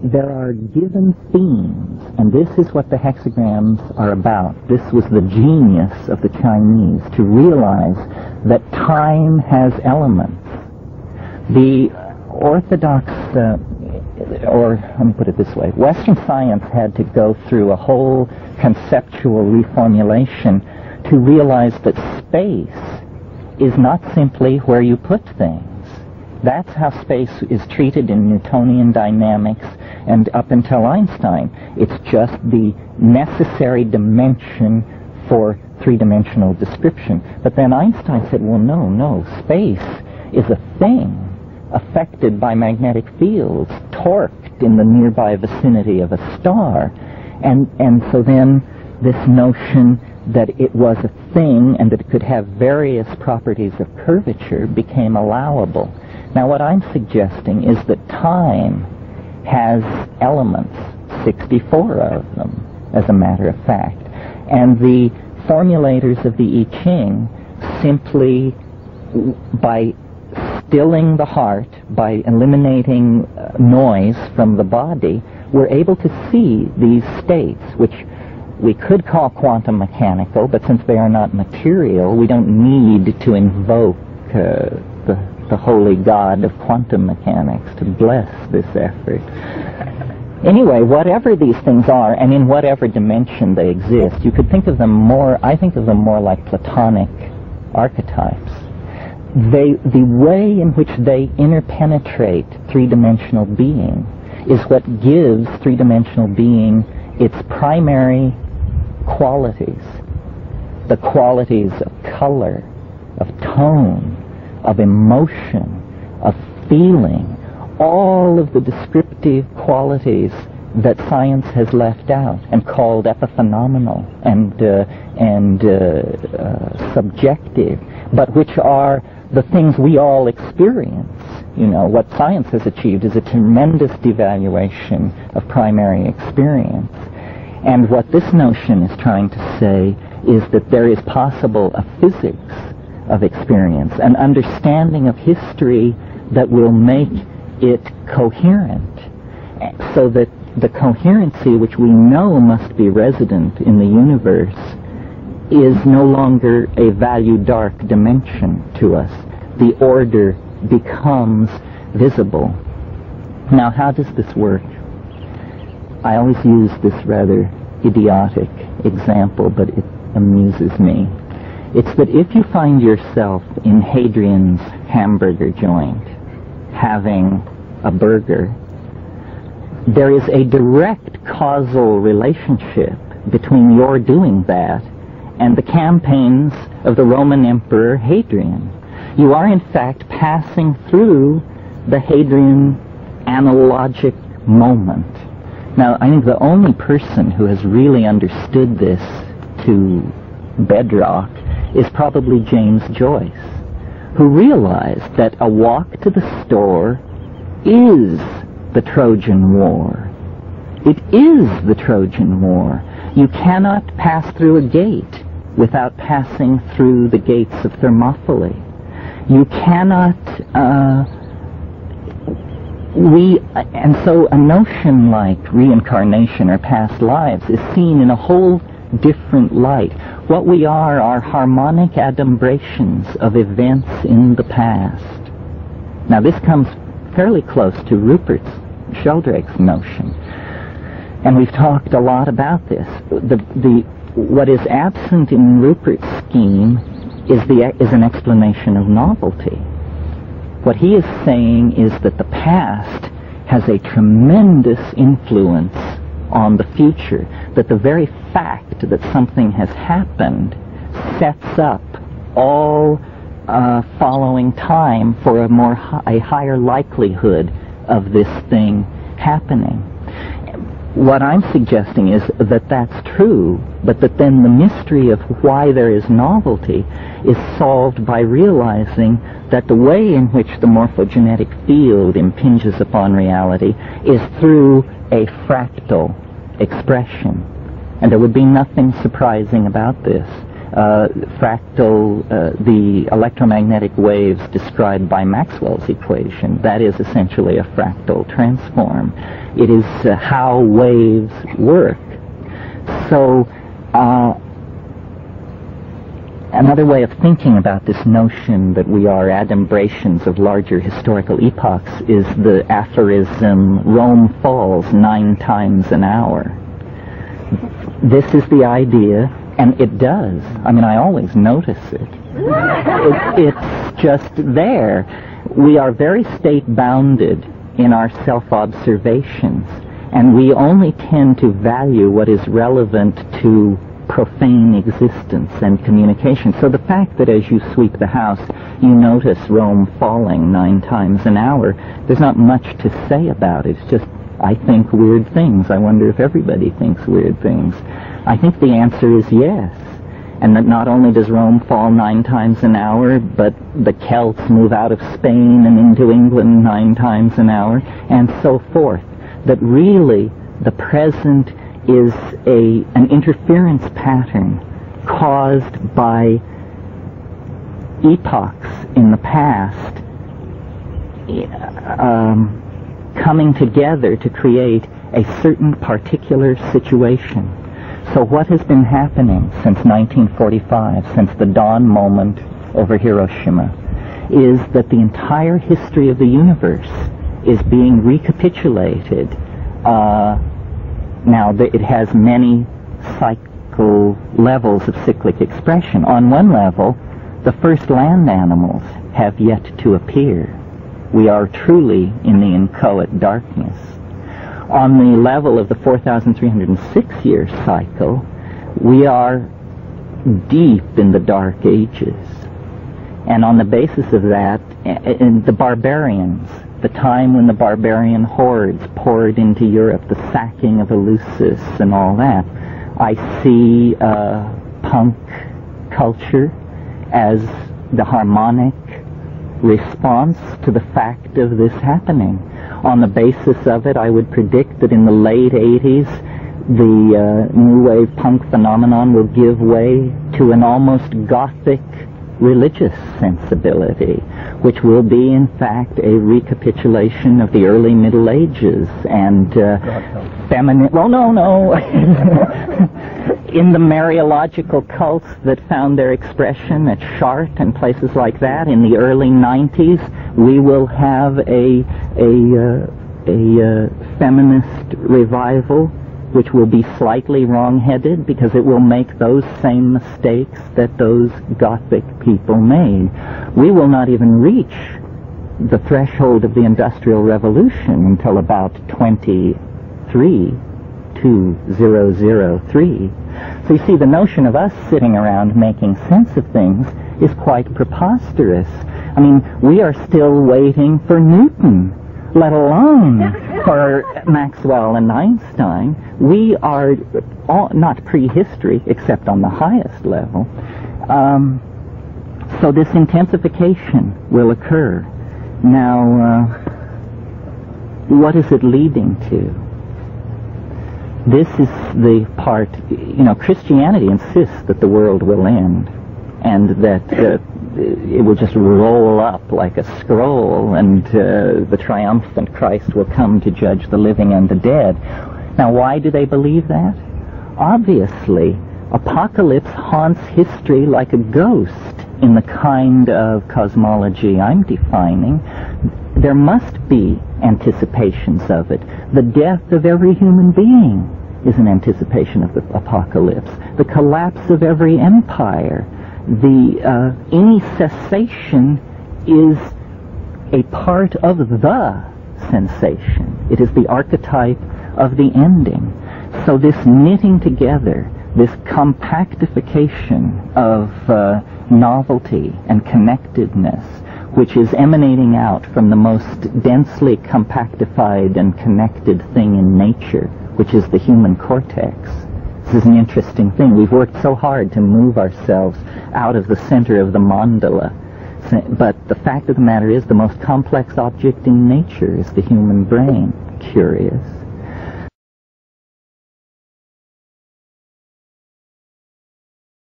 there are given themes, and this is what the hexagrams are about. This was the genius of the Chinese, to realize that time has elements. The orthodox, or let me put it this way, Western science had to go through a whole conceptual reformulation to realize that space is not simply where you put things. That's how space is treated in Newtonian dynamics, and up until Einstein, it's just the necessary dimension for three-dimensional description. But then Einstein said, well, no, space is a thing affected by magnetic fields, torqued in the nearby vicinity of a star. And so then this notion that it was a thing and that it could have various properties of curvature became allowable. Now, what I'm suggesting is that time has elements, 64 of them, as a matter of fact. And the formulators of the I Ching simply, by stilling the heart, by eliminating noise from the body, were able to see these states, which we could call quantum mechanical, but since they are not material, we don't need to invoke the holy god of quantum mechanics to bless this effort. Anyway, whatever these things are, and in whatever dimension they exist, you could think of them more, I think of them more like Platonic archetypes. The way in which they interpenetrate three-dimensional being is what gives three-dimensional being its primary qualities. The qualities of color, of tone, of emotion, of feeling, all of the descriptive qualities that science has left out and called epiphenomenal and subjective, but which are the things we all experience. You know, what science has achieved is a tremendous devaluation of primary experience. And what this notion is trying to say is that there is possible a physics of experience, an understanding of history that will make it coherent, so that the coherency which we know must be resident in the universe is no longer a value dark dimension to us. The order becomes visible. Now, how does this work? I always use this rather idiotic example, but it amuses me. It's that if you find yourself in Hadrian's hamburger joint having a burger, there is a direct causal relationship between your doing that and the campaigns of the Roman Emperor Hadrian. You are in fact passing through the Hadrian analogic moment. Now, I think the only person who has really understood this to bedrock is probably James Joyce, who realized that a walk to the store is the Trojan War. It is the Trojan War. You cannot pass through a gate without passing through the gates of Thermopylae. You cannot, and so a notion like reincarnation or past lives is seen in a whole different light. What we are harmonic adumbrations of events in the past. Now, this comes fairly close to Rupert Sheldrake's notion, and we've talked a lot about this. What is absent in Rupert's scheme is an explanation of novelty. What he is saying is that the past has a tremendous influence on the future, that the very fact that something has happened sets up all following time for a higher likelihood of this thing happening. What I'm suggesting is that that's true, but that then the mystery of why there is novelty is solved by realizing that the way in which the morphogenetic field impinges upon reality is through a fractal expression. And there would be nothing surprising about this. fractal, the electromagnetic waves described by Maxwell's equation. That is essentially a fractal transform. It is how waves work. So, another way of thinking about this notion that we are adumbrations of larger historical epochs is the aphorism, Rome falls 9 times an hour. This is the idea, and it does. I mean, I always notice it. It's just there. We are very state-bounded in our self-observations, and we only tend to value what is relevant to profane existence and communication. So the fact that as you sweep the house, you notice Rome falling 9 times an hour, there's not much to say about it. It's just, I think weird things. I wonder if everybody thinks weird things. I think the answer is yes. And that not only does Rome fall 9 times an hour, but the Celts move out of Spain and into England 9 times an hour, and so forth. That really the present is an interference pattern caused by epochs in the past coming together to create a certain particular situation. So what has been happening since 1945, since the dawn moment over Hiroshima, is that the entire history of the universe is being recapitulated. Now, it has many cycle levels of cyclic expression. On one level, the first land animals have yet to appear. We are truly in the inchoate darkness. On the level of the 4,306-year cycle, we are deep in the Dark Ages. And on the basis of that, in the barbarians, the time when the barbarian hordes poured into Europe, the sacking of Eleusis and all that, I see punk culture as the harmonic response to the fact of this happening. On the basis of it, I would predict that in the late 80s, the new wave punk phenomenon will give way to an almost Gothic religious sensibility, which will be, in fact, a recapitulation of the early Middle Ages and feminine... Well, no. In the Mariological cults that found their expression at Chartres and places like that in the early 90s, we will have a feminist revival which will be slightly wrong-headed because it will make those same mistakes that those Gothic people made. We will not even reach the threshold of the Industrial Revolution until about 2003. So you see, the notion of us sitting around making sense of things is quite preposterous. I mean, we are still waiting for Newton, let alone for Maxwell and Einstein. We are not prehistory, except on the highest level. So this intensification will occur. Now, what is it leading to? This is the part, Christianity insists that the world will end, and that it will just roll up like a scroll, and the triumphant Christ will come to judge the living and the dead. Now, why do they believe that? Obviously, apocalypse haunts history like a ghost in the kind of cosmology I'm defining. There must be anticipations of it. The death of every human being is an anticipation of the apocalypse. The collapse of every empire. Any cessation is a part of the sensation. It is the archetype of the ending. So this knitting together, this compactification of novelty and connectedness, which is emanating out from the most densely compactified and connected thing in nature, which is the human cortex. This is an interesting thing. We've worked so hard to move ourselves out of the center of the mandala. But the fact of the matter is, the most complex object in nature is the human brain. Curious.